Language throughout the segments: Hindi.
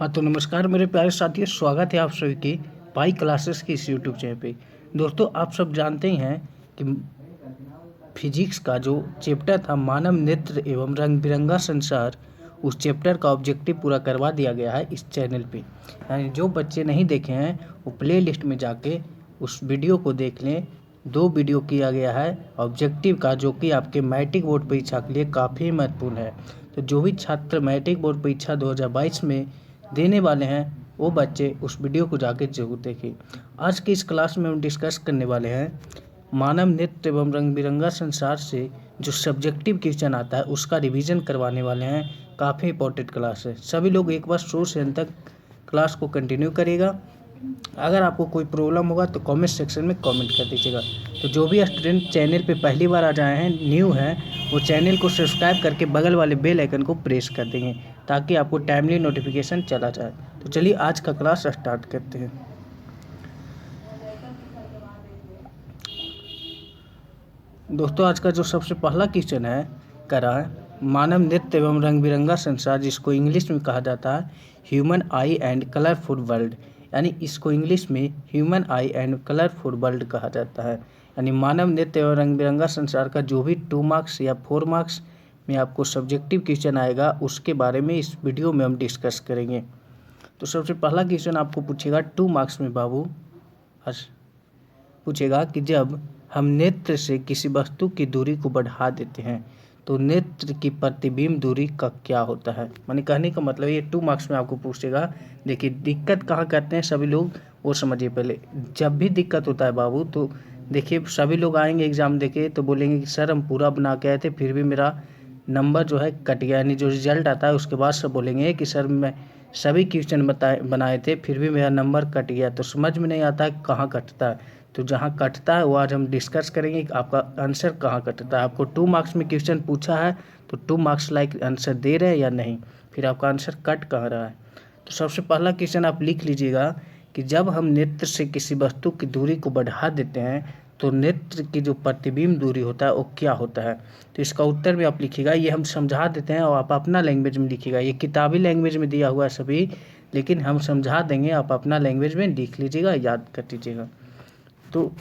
हाँ तो नमस्कार मेरे प्यारे साथियों, स्वागत है आप सभी के पाई क्लासेस के इस यूट्यूब चैनल पे। दोस्तों, आप सब जानते ही हैं कि फिजिक्स का जो चैप्टर था मानव नेत्र एवं रंग बिरंगा संसार, उस चैप्टर का ऑब्जेक्टिव पूरा करवा दिया गया है इस चैनल पे। यानी जो बच्चे नहीं देखे हैं वो प्ले लिस्ट में जाके उस वीडियो को देख लें। 2 वीडियो किया गया है ऑब्जेक्टिव का, जो कि आपके मैट्रिक बोर्ड परीक्षा के लिए काफ़ी महत्वपूर्ण है। तो जो भी छात्र मैट्रिक बोर्ड परीक्षा 2022 में देने वाले हैं वो बच्चे उस वीडियो को जाके जरूर देखें। आज की इस क्लास में हम डिस्कस करने वाले हैं मानव नृत्य एवं रंग बिरंगा संसार से जो सब्जेक्टिव क्वेश्चन आता है उसका रिवीजन करवाने वाले हैं। काफ़ी इंपॉर्टेंट क्लास है, सभी लोग एक बार शुरू से अंत तक क्लास को कंटिन्यू करिएगा। अगर आपको कोई प्रॉब्लम होगा तो कमेंट सेक्शन में कमेंट कर दीजिएगा। तो जो भी स्टूडेंट चैनल पे पहली बार आ जाए हैं, न्यू हैं, वो चैनल को सब्सक्राइब करके बगल वाले बेल आइकन को प्रेस कर देंगे ताकि आपको टाइमली नोटिफिकेशन चला जाए। तो चलिए आज का क्लास स्टार्ट करते हैं। दोस्तों, आज का जो सबसे पहला क्वेश्चन है करा है मानव नृत्य एवं रंग बिरंगा संसार, जिसको इंग्लिश में कहा जाता है human I and colourful world. यानी इसको इंग्लिश में human I and colourful world कहा जाता है। यानी मानव नृत्य एवं रंग बिरंगा संसार का जो भी 2 मार्क्स या 4 मार्क्स में आपको सब्जेक्टिव क्वेश्चन आएगा उसके बारे में इस वीडियो में हम डिस्कस करेंगे। तो सबसे पहला क्वेश्चन आपको पूछेगा 2 मार्क्स में बाबू, पूछेगा कि जब हम नेत्र से किसी वस्तु की दूरी को बढ़ा देते हैं तो नेत्र की प्रतिबिंब दूरी का क्या होता है। माने कहने का मतलब ये 2 मार्क्स में आपको पूछेगा। देखिए दिक्कत कहाँ करते हैं सभी लोग वो समझिए। पहले जब भी दिक्कत होता है बाबू तो देखिए सभी लोग आएंगे एग्ज़ाम देके तो बोलेंगे कि सर हम पूरा बना के आए थे फिर भी मेरा नंबर जो है कट गया। यानी जो रिजल्ट आता है उसके बाद सब बोलेंगे कि सर मैं सभी क्वेश्चन बनाए थे फिर भी मेरा नंबर कट गया। तो समझ में नहीं आता है कहाँ कटता है। तो जहाँ कटता है वो आज हम डिस्कस करेंगे कि आपका आंसर कहाँ कटता है। आपको 2 मार्क्स में क्वेश्चन पूछा है तो 2 मार्क्स लाइक आंसर दे रहे हैं या नहीं, फिर आपका आंसर कट कहाँ रहा है। तो सबसे पहला क्वेश्चन आप लिख लीजिएगा कि जब हम नेत्र से किसी वस्तु की दूरी को बढ़ा देते हैं तो नेत्र की जो प्रतिबिंब दूरी होता है वो क्या होता है। तो इसका उत्तर भी आप लिखिएगा। ये हम समझा देते हैं और आप अपना लैंग्वेज में लिखिएगा। ये किताबी लैंग्वेज में दिया हुआ है सभी, लेकिन हम समझा देंगे, आप अपना लैंग्वेज में लिख लीजिएगा, याद कर लीजिएगा। तो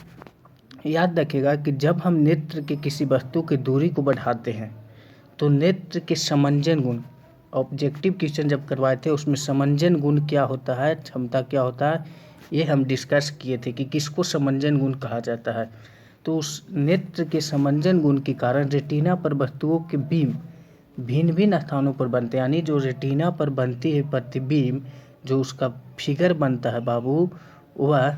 याद रखिएगा कि जब हम नेत्र के किसी वस्तु की दूरी को बढ़ाते हैं तो नेत्र के समंजन गुण, ऑब्जेक्टिव क्वेश्चन जब करवाए थे उसमें समंजन गुण क्या होता है, क्षमता क्या होता है, ये हम डिस्कस किए थे कि किसको समंजन गुण कहा जाता है। तो उस नेत्र के समंजन गुण के कारण रेटिना पर वस्तुओं के बीम भिन्न भिन्न स्थानों पर बनते हैं। यानी जो रेटिना पर बनती है प्रतिबिंब, जो उसका फिगर बनता है बाबू, वह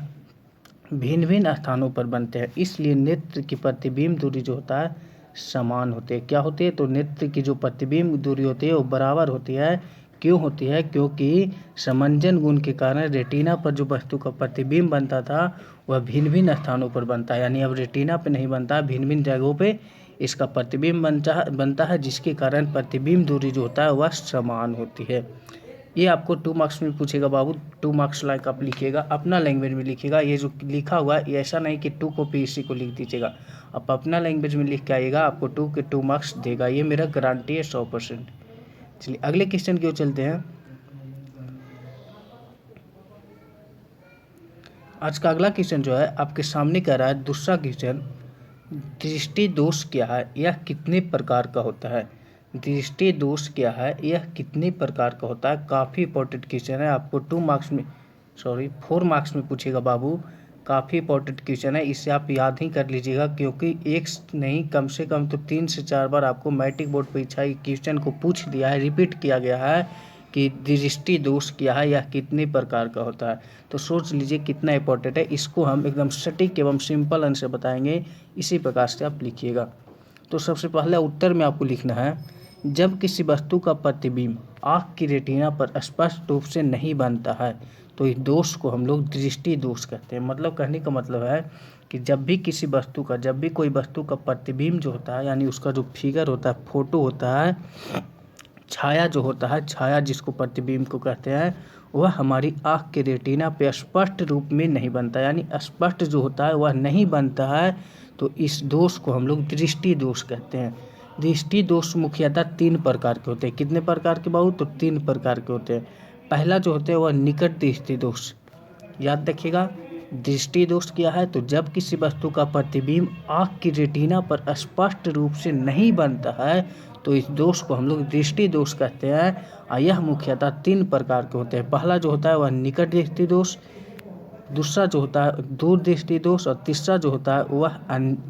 भिन्न भिन्न स्थानों पर बनते हैं। इसलिए नेत्र की प्रतिबिंब दूरी जो होता है समान होती है। क्या होती है, तो नेत्र की जो प्रतिबिंब दूरी होती है वो बराबर होती है। क्यों होती है, क्योंकि समंजन गुण के कारण रेटिना पर जो वस्तु का प्रतिबिंब बनता था वह भिन्न भिन्न स्थानों पर बनता है। यानी अब रेटिना पे नहीं बनता, भिन्न भिन्न जगहों पे इसका प्रतिबिंब बनता है जिसके कारण प्रतिबिंब दूरी जो होता है वह समान होती है। ये आपको 2 मार्क्स में पूछेगा बाबू। 2 मार्क्स लाइक आप लिखिएगा, अपना लैंग्वेज में लिखिएगा। ये जो लिखा हुआ है ये ऐसा नहीं कि 2 कॉपी इसी को लिख दीजिएगा, आप अपना लैंग्वेज में लिख के आइएगा, आपको 2 के 2 मार्क्स देगा। ये मेरा गारंटी है 100%। चलिए अगले क्वेश्चन की ओर चलते हैं। आज का अगला क्वेश्चन जो है आपके सामने कह रहा है, दूसरा क्वेश्चन, दृष्टि दोष क्या है, यह कितने प्रकार का होता है। दृष्टि दोष क्या है, यह कितने प्रकार का होता है। काफ़ी इंपॉर्टेंट क्वेश्चन है, आपको 4 मार्क्स में पूछेगा बाबू। काफ़ी इंपॉर्टेंट क्वेश्चन है, इसे आप याद ही कर लीजिएगा क्योंकि एक नहीं कम से कम तो 3 से 4 बार आपको मैट्रिक बोर्ड परीक्षा क्वेश्चन को पूछ दिया है, रिपीट किया गया है कि दृष्टि दोष क्या है, यह कितने प्रकार का होता है। तो सोच लीजिए कितना इंपॉर्टेंट है। इसको हम एकदम सटीक एवं सिंपल आंसर बताएंगे, इसी प्रकार से आप लिखिएगा। तो सबसे पहले उत्तर में आपको लिखना है, जब किसी वस्तु का प्रतिबिंब आँख की रेटिना पर स्पष्ट रूप से नहीं बनता है तो इस दोष को हम लोग दृष्टि दोष कहते हैं। मतलब कहने का मतलब है कि जब भी कोई वस्तु का प्रतिबिंब जो होता है, यानी उसका जो फिगर होता है, फोटो होता है, छाया जो होता है, छाया जिसको प्रतिबिंब को कहते हैं, वह हमारी आँख के रेटिना पे स्पष्ट रूप में नहीं बनता। यानी स्पष्ट जो होता है वह नहीं बनता है, तो इस दोष को हम लोग दृष्टि दोष कहते हैं। दृष्टि दोष मुख्यतः 3 प्रकार के होते हैं। कितने प्रकार के बाबू, तो 3 प्रकार के होते हैं। पहला जो होता है वह निकट दृष्टि दोष। याद रखिएगा, दृष्टि दोष क्या है, तो जब किसी वस्तु का प्रतिबिंब आँख की रेटिना पर स्पष्ट रूप से नहीं बनता है तो इस दोष को हम लोग दृष्टि दोष कहते हैं। और यह मुख्यतः 3 प्रकार के होते हैं। पहला जो होता है वह निकट दृष्टि दोष, दूसरा जो होता है दूर दृष्टि दोष, और तीसरा जो होता है वह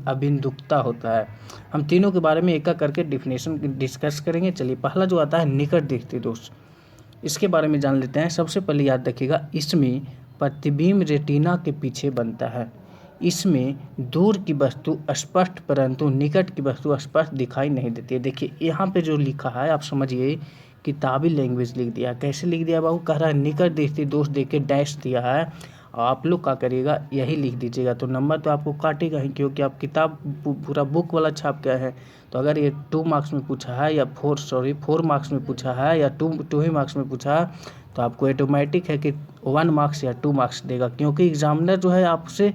अबिंदुकता होता है। हम तीनों के बारे में एक एक करके डिफिनेशन डिस्कस करेंगे। चलिए, पहला जो आता है निकट दृष्टि दोष, इसके बारे में जान लेते हैं। सबसे पहले याद रखिएगा, इसमें प्रतिबिंब रेटिना के पीछे बनता है। इसमें दूर की वस्तु स्पष्ट परंतु निकट की वस्तु स्पष्ट दिखाई नहीं देती है। देखिए यहाँ पे जो लिखा है आप समझिए, किताबी लैंग्वेज लिख दिया। कैसे लिख दिया बाबू, कह रहा है निकट दृष्टि दोष देख के डैश दिया है, और आप लोग क्या करिएगा यही लिख दीजिएगा। तो नंबर तो आपको काटेगा ही, क्योंकि आप किताब पूरा बुक वाला छाप गए हैं। तो अगर ये 2 मार्क्स में पूछा है या 4 मार्क्स में पूछा है या 2 ही मार्क्स में पूछा है, तो आपको ऑटोमेटिक है कि 1 मार्क्स या 2 मार्क्स देगा। क्योंकि एग्जामिनर जो है आपसे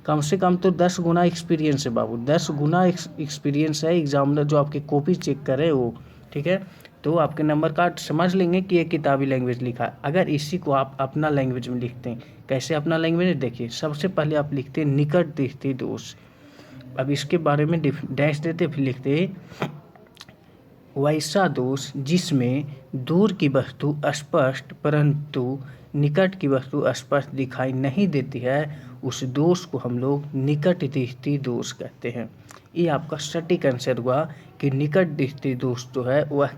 से कम तो 10 गुना एक्सपीरियंस है बाबू, 10 गुना एक्सपीरियंस है एग्जामिनर जो आपकी कॉपी चेक करे वो, ठीक है। तो आपके नंबर कार्ड समझ लेंगे कि ये किताबी लैंग्वेज लिखा है। अगर इसी को आप अपना लैंग्वेज में लिखते हैं, कैसे अपना लैंग्वेज, देखिए सबसे पहले आप लिखते हैं निकट दृष्टि दोष। अब इसके बारे में डैश देते, फिर लिखते वैसा दोष जिसमें दूर की वस्तु स्पष्ट परंतु निकट की वस्तु स्पष्ट दिखाई नहीं देती है, उस दोष को हम लोग निकट दृष्टि दोष कहते हैं। ये आपका सटीक आंसर हुआ कि निकट दृष्टि दोष जो है वह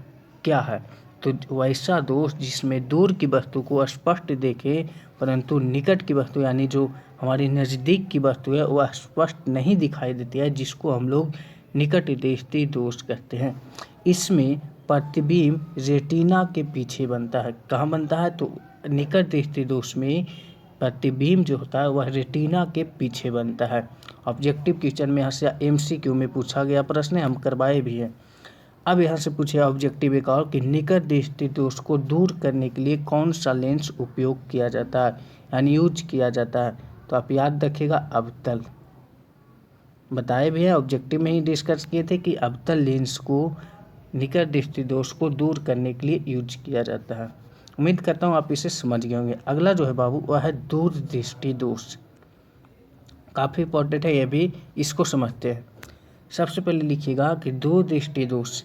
क्या है। तो वैसा दोष जिसमें दूर की वस्तु को स्पष्ट देखे परंतु निकट की वस्तु यानी जो हमारी नज़दीक की वस्तु है वह स्पष्ट नहीं दिखाई देती है, जिसको हम लोग निकट दृष्टि दोष कहते हैं। इसमें प्रतिबिंब रेटिना के पीछे बनता है। कहाँ बनता है, तो निकट दृष्टि दोष में प्रतिबिंब जो होता है वह रेटिना के पीछे बनता है। ऑब्जेक्टिव क्वेश्चन में यहाँ से MCQ में पूछा गया प्रश्न है, हम करवाए भी हैं। अब यहाँ से पूछे ऑब्जेक्टिव एक और कि निकट दृष्टि दोष को दूर करने के लिए कौन सा लेंस उपयोग किया जाता है, यानी यूज किया जाता है। तो आप याद रखिएगा अवतल, बताए भी है, ऑब्जेक्टिव में ही डिस्कस किए थे कि अवतल लेंस को निकट दृष्टि दोष को दूर करने के लिए यूज किया जाता है। उम्मीद करता हूँ आप इसे समझ गए होंगे। अगला जो है बाबू वह है दूर दृष्टि दोष, काफ़ी इंपॉर्टेंट है ये भी, इसको समझते हैं। सबसे पहले लिखिएगा कि दूर दृष्टि दोष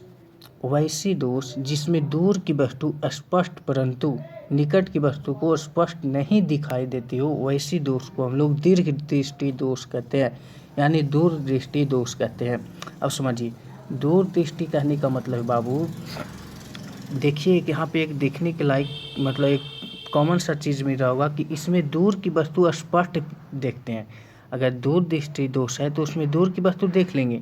वैसी दोष जिसमें दूर की वस्तु स्पष्ट परंतु निकट की वस्तु को स्पष्ट नहीं दिखाई देती हो, वैसी दोष को हम लोग दीर्घ दृष्टि दोष कहते हैं, यानी दूर दृष्टि दोष कहते हैं। अब समझिए, दूर दृष्टि कहने का मतलब बाबू देखिए कि यहाँ पे एक देखने के लायक मतलब एक कॉमन सा चीज़ मिल रहा होगा कि इसमें दूर की वस्तु स्पष्ट देखते हैं। अगर दूर दृष्टि दोष है तो उसमें दूर की वस्तु देख लेंगे,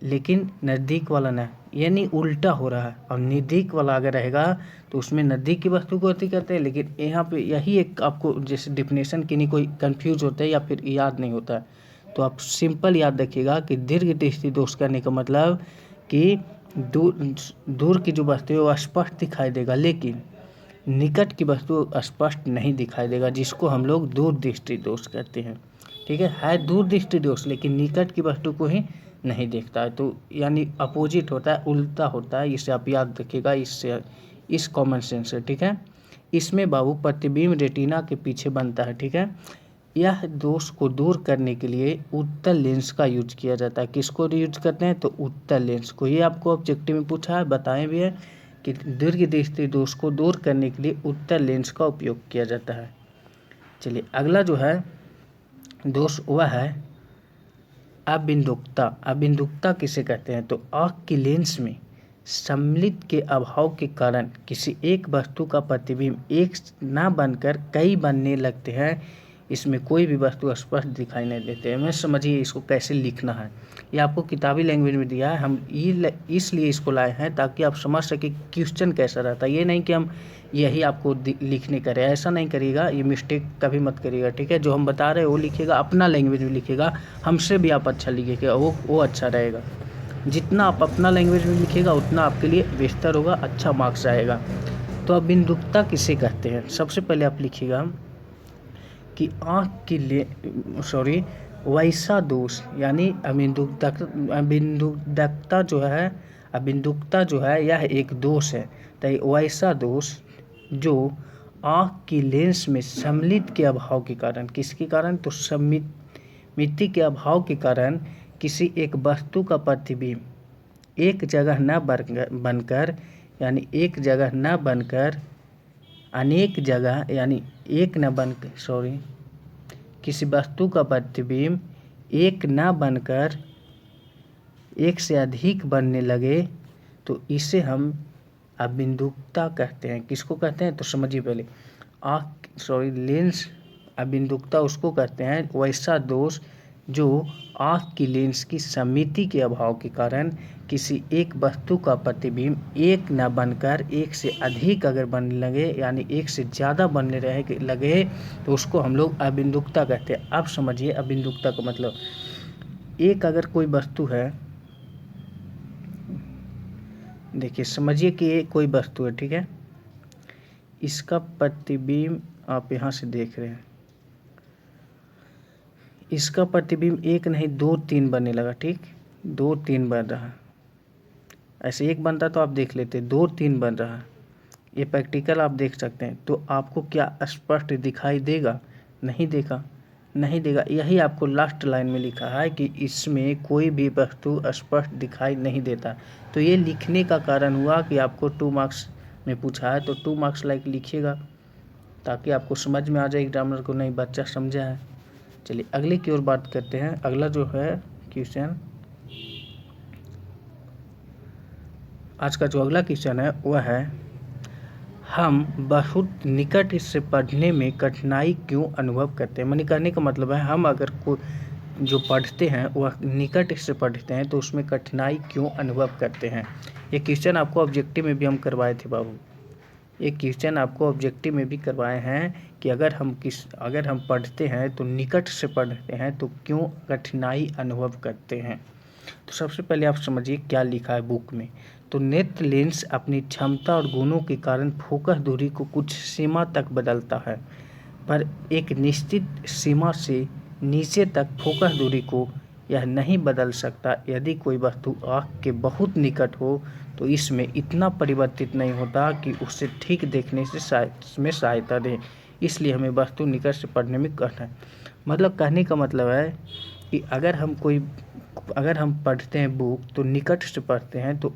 लेकिन नज़दीक वाला ना, यानी उल्टा हो रहा है। और नज़दीक वाला अगर रहेगा तो उसमें नज़दीक की वस्तु को अति करते हैं, लेकिन यहाँ पे यही एक आपको जैसे डिफिनेशन की नहीं कोई कंफ्यूज होता है या फिर याद नहीं होता है, तो आप सिंपल याद रखिएगा कि दीर्घ दृष्टि दोष करने का मतलब कि दूर की जो वस्तु है वो स्पष्ट दिखाई देगा, लेकिन निकट की वस्तु स्पष्ट नहीं दिखाई देगा, जिसको हम लोग दूर दृष्टि दोष कहते हैं। ठीक है दूर दृष्टि दोष, लेकिन निकट की वस्तु को ही नहीं देखता है, तो यानी अपोजिट होता है, उल्टा होता है। इसे आप याद रखिएगा, इससे इस कॉमन सेंस से, ठीक है। इसमें बाबू प्रतिबिंब रेटिना के पीछे बनता है, ठीक है। यह दोष को दूर करने के लिए उत्तल लेंस का यूज किया जाता है। किसको यूज करते हैं, तो उत्तल लेंस को। ये आपको ऑब्जेक्टिव में पूछा है, बताएं भी है कि दीर्घ दृष्टि दोष को दूर करने के लिए उत्तल लेंस का उपयोग किया जाता है। चलिए अगला जो है दोष वह है अबिंदुकता। अबिंदुकता किसे कहते हैं, तो आँख की लेंस में सम्मिलित के अभाव के कारण किसी एक वस्तु का प्रतिबिंब एक ना बनकर कई बनने लगते हैं। इसमें कोई भी वस्तु स्पष्ट दिखाई नहीं देते हैं। मैं समझिए इसको कैसे लिखना है, ये आपको किताबी लैंग्वेज में दिया है, हम इसलिए इसको लाए हैं ताकि आप समझ सके क्वेश्चन कैसा रहता है। ये नहीं कि हम यही आपको लिखने का रहे, ऐसा नहीं करिएगा, ये मिस्टेक कभी मत करिएगा, ठीक है। जो हम बता रहे हैं वो लिखिएगा, अपना लैंग्वेज में लिखिएगा, हमसे भी आप अच्छा लिखिएगा, वो अच्छा रहेगा। जितना आप अपना लैंग्वेज में लिखिएगा उतना आपके लिए बेहतर होगा, अच्छा मार्क्स आएगा। तो अबिंदुकता किसे कहते हैं, सबसे पहले आप लिखिएगा कि आँख की वैसा दोष, यानी अबिंदुकता जो है यह एक दोष है। तो वैसा दोष जो आँख की लेंस में सम्मिलित के अभाव के कारण, किसके कारण, तो सममिति के अभाव के कारण किसी एक वस्तु का प्रतिबिंब एक जगह न बनकर यानी एक जगह न बनकर अनेक जगह यानी एक न बनकर किसी वस्तु का प्रतिबिंब एक न बनकर एक से अधिक बनने लगे तो इसे हम अबिंदुकता कहते हैं। किसको कहते हैं, तो समझिए पहले, लेंस अबिंदुकता उसको कहते हैं वैसा दोष जो आँख की लेंस की सममिति के अभाव के कारण किसी एक वस्तु का प्रतिबिंब एक न बनकर एक से अधिक अगर बनने लगे यानी एक से ज़्यादा बनने लगे तो उसको हम लोग अबिंदुकता कहते हैं। अब समझिए अबिंदुकता का मतलब, एक अगर कोई वस्तु है, देखिए समझिए कि ये कोई वस्तु है, ठीक है, इसका प्रतिबिंब आप यहाँ से देख रहे हैं, इसका प्रतिबिंब एक नहीं 2 3 बनने लगा, ठीक, 2 3 बन रहा है। ऐसे एक बनता तो आप देख लेते, 2 3 बन रहा है, ये प्रैक्टिकल आप देख सकते हैं। तो आपको क्या स्पष्ट दिखाई देगा, नहीं देगा। यही आपको लास्ट लाइन में लिखा है कि इसमें कोई भी वस्तु स्पष्ट दिखाई नहीं देता। तो ये लिखने का कारण हुआ कि आपको 2 मार्क्स में पूछा है तो 2 मार्क्स लाइक लिखिएगा ताकि आपको समझ में आ जाए ग्रामर को, नहीं बच्चा समझा है। चलिए अगले की ओर बात करते हैं। अगला जो है क्वेश्चन, आज का जो अगला क्वेश्चन है वह है, हम बहुत निकट से पढ़ने में कठिनाई क्यों अनुभव करते हैं। माने कहने का मतलब है, हम अगर कोई जो पढ़ते हैं वह निकट से पढ़ते हैं तो उसमें कठिनाई क्यों अनुभव करते हैं। ये क्वेश्चन आपको ऑब्जेक्टिव में भी हम करवाए थे बाबू, ये क्वेश्चन आपको ऑब्जेक्टिव में भी करवाए हैं कि अगर हम पढ़ते हैं तो निकट से पढ़ते हैं तो क्यों कठिनाई अनुभव करते हैं। तो सबसे पहले आप समझिए क्या लिखा है बुक में। तो नेत्र लेंस अपनी क्षमता और गुणों के कारण फोकस दूरी को कुछ सीमा तक बदलता है, पर एक निश्चित सीमा से नीचे तक फोकस दूरी को यह नहीं बदल सकता। यदि कोई वस्तु आँख के बहुत निकट हो तो इसमें इतना परिवर्तित नहीं होता कि उसे ठीक देखने में सहायता दे, इसलिए हमें वस्तु निकट से पढ़ने में कठिन। मतलब कहने का मतलब है कि अगर हम पढ़ते हैं बुक तो निकट से पढ़ते हैं तो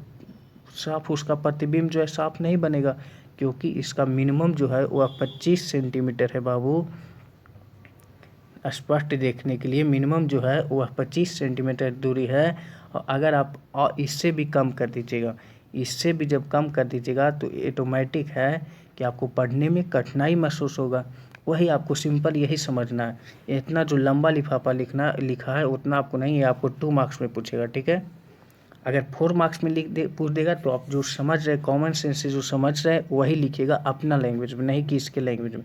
साफ उसका प्रतिबिंब जो है साफ नहीं बनेगा, क्योंकि इसका मिनिमम जो है वह 25 सेंटीमीटर है बाबू। स्पष्ट देखने के लिए मिनिमम जो है वह 25 सेंटीमीटर दूरी है। और अगर आप इससे भी कम कर दीजिएगा, इससे भी जब कम कर दीजिएगा तो ऑटोमेटिक है कि आपको पढ़ने में कठिनाई महसूस होगा। वही आपको सिंपल यही समझना है। इतना जो लंबा लिफाफा लिखा है उतना आपको नहीं है, आपको 2 मार्क्स में पूछेगा, ठीक है। अगर 4 मार्क्स में पूछ देगा तो आप जो समझ रहे, कॉमन सेंस से जो समझ रहे वही लिखिएगा अपना लैंग्वेज में, नहीं कि इसके लैंग्वेज में।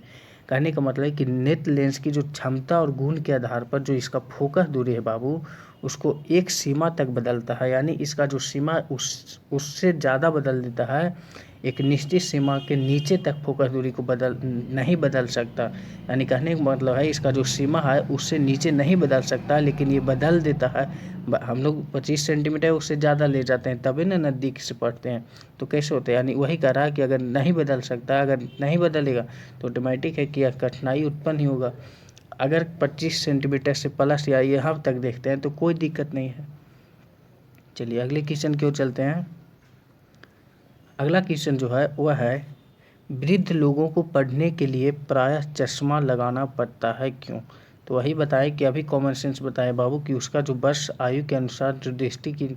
कहने का मतलब है कि नेत्र लेंस की जो क्षमता और गुण के आधार पर जो इसका फोकस दूरी है बाबू, उसको एक सीमा तक बदलता है, यानी इसका जो सीमा उससे ज़्यादा बदल देता है। एक निश्चित सीमा के नीचे तक फोकस दूरी को नहीं बदल सकता। यानी कहने का मतलब है इसका जो सीमा है उससे नीचे नहीं बदल सकता, लेकिन ये बदल देता है। हम लोग 25 सेंटीमीटर उससे ज़्यादा ले जाते हैं तभी ना नज़दीक से पढ़ते हैं, तो कैसे होता है। यानी वही कह रहा है कि अगर नहीं बदल सकता, अगर नहीं बदलेगा तो ऑटोमेटिक है कि यह कठिनाई उत्पन्न ही होगा। अगर 25 सेंटीमीटर से प्लस या यहाँ तक देखते हैं तो कोई दिक्कत नहीं है। चलिए अगले क्वेश्चन की ओर चलते हैं। अगला क्वेश्चन जो है वह है, वृद्ध लोगों को पढ़ने के लिए प्रायः चश्मा लगाना पड़ता है क्यों। तो वही बताए कि अभी कॉमन सेंस बताए बाबू कि उसका जो वर्ष आयु के अनुसार जो दृष्टि की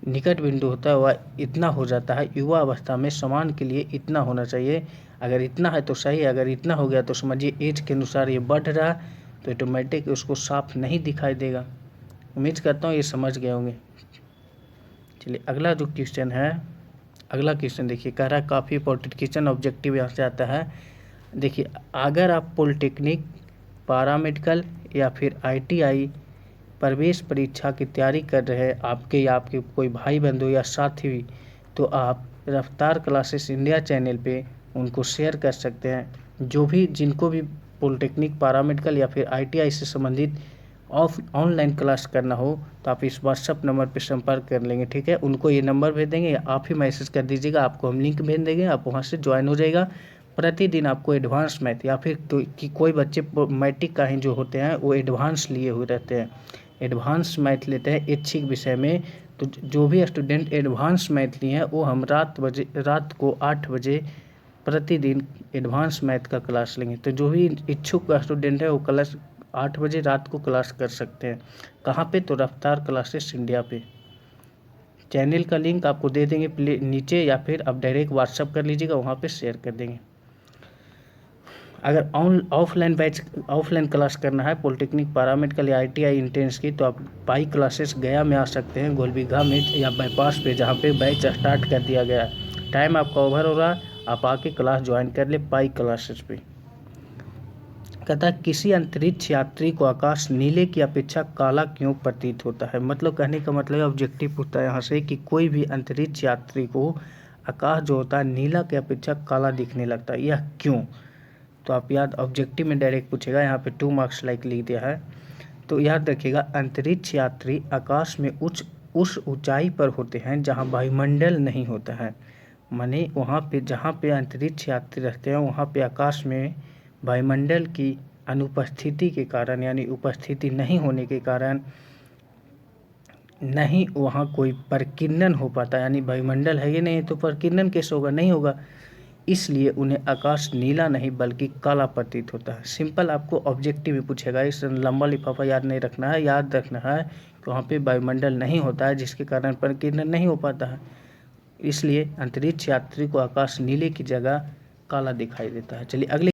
निकट बिंदु होता है वह इतना हो जाता है। युवा अवस्था में समान के लिए इतना होना चाहिए, अगर इतना है तो सही, अगर इतना हो गया तो समझिए एज के अनुसार ये बढ़ रहा तो ऑटोमेटिक उसको साफ नहीं दिखाई देगा। उम्मीद करता हूँ ये समझ गए होंगे। चलिए अगला जो क्वेश्चन है, अगला क्वेश्चन देखिए, कह रहा है काफ़ी इंपॉर्टेंट क्वेश्चन, ऑब्जेक्टिव यहाँ से आता है। देखिए अगर आप पॉलिटेक्निक, पैरामेडिकल या फिर ITI प्रवेश परीक्षा की तैयारी कर रहे हैं, आपके कोई भाई बंधु या साथी भी, तो आप रफ्तार क्लासेस इंडिया चैनल पे उनको शेयर कर सकते हैं। जो भी जिनको भी पॉलिटेक्निक, पैरामेडिकल या फिर ITI से संबंधित ऑनलाइन क्लास करना हो तो आप इस व्हाट्सअप नंबर पर संपर्क कर लेंगे, ठीक है। उनको ये नंबर भेज देंगे या आप ही मैसेज कर दीजिएगा, आपको हम लिंक भेज देंगे, आप वहाँ से ज्वाइन हो जाएगा। प्रतिदिन आपको एडवांस मैथ या फिर कि कोई बच्चे मैट्रिक का ही जो होते हैं वो एडवांस लिए हुए रहते हैं, एडवांस मैथ लेते हैं ऐच्छिक विषय में। तो जो भी स्टूडेंट एडवांस मैथ लिए हैं वो हम रात को 8 बजे प्रतिदिन एडवांस मैथ का क्लास लेंगे। तो जो भी इच्छुक स्टूडेंट है वो क्लास 8 बजे रात को क्लास कर सकते हैं। कहाँ पे? तो रफ्तार क्लासेस इंडिया पे। चैनल का लिंक आपको दे देंगे नीचे, या फिर आप डायरेक्ट व्हाट्सअप कर लीजिएगा, वहाँ पे शेयर कर देंगे। अगर ऑफलाइन क्लास करना है पॉलिटेक्निक, पैरामेडिकल या ITI इंट्रेंस की, तो आप पाई क्लासेस गया में आ सकते हैं, गोलबीघा में या बाईपास पे, जहाँ पे बैच स्टार्ट कर दिया गया है। टाइम आपका ओवर हो रहा है, आप आके क्लास ज्वाइन कर ले पाई क्लासेस पे। कहता है किसी अंतरिक्ष यात्री को आकाश नीले की अपेक्षा काला क्यों प्रतीत होता है। मतलब कहने का मतलब ऑब्जेक्टिव पूछता है यहाँ से कि कोई भी अंतरिक्ष यात्री को आकाश जो होता है नीला की अपेक्षा काला दिखने लगता है, यह क्यों? तो आप याद, ऑब्जेक्टिव में डायरेक्ट पूछेगा, यहाँ पे 2 मार्क्स लाइक लिख दिया है। तो याद रखिएगा, अंतरिक्ष यात्री आकाश में उस ऊंचाई पर होते हैं जहाँ वायुमंडल नहीं होता है। माने वहाँ पे जहाँ पे अंतरिक्ष यात्री रहते हैं वहाँ पे आकाश में वायुमंडल की अनुपस्थिति के कारण, यानी उपस्थिति नहीं होने के कारण नहीं वहाँ कोई प्रकीर्णन हो पाता, यानी वायुमंडल है ही नहीं तो प्रकीर्णन कैसे होगा? नहीं होगा। इसलिए उन्हें आकाश नीला नहीं बल्कि काला प्रतीत होता है। सिंपल आपको ऑब्जेक्टिव में पूछेगा, इस लंबा लिफाफा याद नहीं रखना है, याद रखना है कि वहाँ पे वायुमंडल नहीं होता है जिसके कारण प्रकीर्णन नहीं हो पाता है। इसलिए अंतरिक्ष यात्री को आकाश नीले की जगह काला दिखाई देता है। चलिए अगले